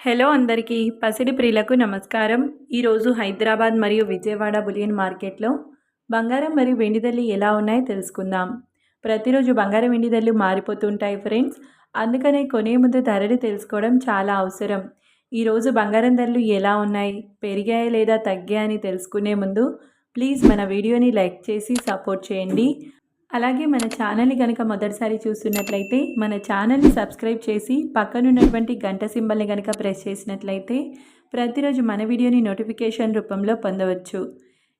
Hello అందరికీ పసిడి ప్రియులకు నమస్కారం. ఈరోజు హైదరాబాద్ మరియు విజయవాడ బులియన్ మార్కెట్లో బంగారం మరియు వెండి ధరలు ఎలా ఉన్నాయో తెలుసుకుందాం. ప్రతిరోజు బంగారం వెండి ధరలు మారిపోతుంటాయి ఫ్రెండ్స్. అందుకనే కొనే ముందు ధరలు తెలుసుకోవడం చాలా అవసరం. ఈరోజు బంగారం ధరలు ఎలా ఉన్నాయి, పెరిగాయా లేదా తగ్గాయా అని తెలుసుకునే ముందు ప్లీజ్ మన వీడియోని లైక్ చేసి సపోర్ట్ చేయండి. అలాగే మన ఛానల్ని కనుక మొదటిసారి చూస్తున్నట్లయితే మన ఛానల్ని సబ్స్క్రైబ్ చేసి పక్కనున్నటువంటి గంట సింబల్ని కనుక ప్రెస్ చేసినట్లయితే ప్రతిరోజు మన వీడియోని నోటిఫికేషన్ రూపంలో పొందవచ్చు.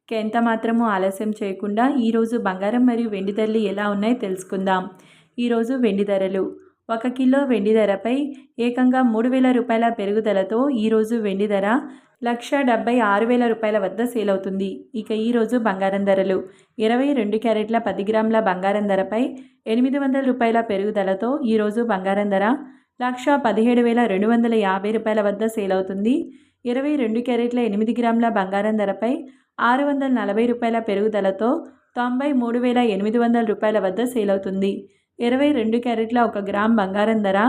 ఎంత మాత్రమూ ఆలస్యం చేయకుండా ఈరోజు బంగారం మరియు వెండి ధరలు ఎలా ఉన్నాయో తెలుసుకుందాం. ఈరోజు వెండి ధరలు 1 కిలో వెండి ధరపై ఏకంగా 3,000 రూపాయల పెరుగుదలతో ఈరోజు వెండి ధర 1,76,000 రూపాయల వద్ద సేల్ అవుతుంది. ఇక ఈరోజు బంగారం ధరలు 22 క్యారెట్ల 10 గ్రాముల బంగారం ధరపై 800 రూపాయల పెరుగుదలతో ఈరోజు బంగారం ధర 1,17,250 రూపాయల వద్ద సేల్ అవుతుంది. 22 క్యారెట్ల 8 గ్రాముల బంగారం ధరపై 640 రూపాయల పెరుగుదలతో 93,800 రూపాయల వద్ద సేల్ అవుతుంది. 22 క్యారెట్ల 1 గ్రామ్ బంగారం ధర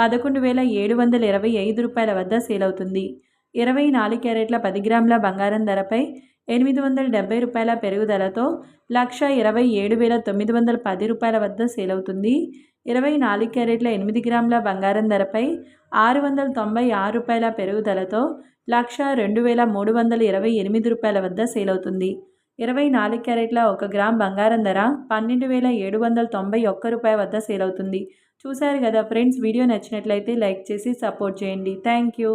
11,725 రూపాయల వద్ద సేల్ అవుతుంది. 24 క్యారెట్ల 10 గ్రాముల బంగారం ధరపై 870 రూపాయల పెరుగుదలతో 1,27,910 రూపాయల వద్ద సేల్ అవుతుంది. 24 క్యారెట్ల 8 గ్రాముల బంగారం ధరపై 696 రూపాయల పెరుగుదలతో 1,02,328 రూపాయల వద్ద సేల్ అవుతుంది. 24 క్యారెట్ల 1 గ్రామ్ బంగారం ధర 12,791 రూపాయల వద్ద సేల్ అవుతుంది. చూశారు కదా ఫ్రెండ్స్, వీడియో నచ్చినట్లయితే లైక్ చేసి సపోర్ట్ చేయండి. Thank you.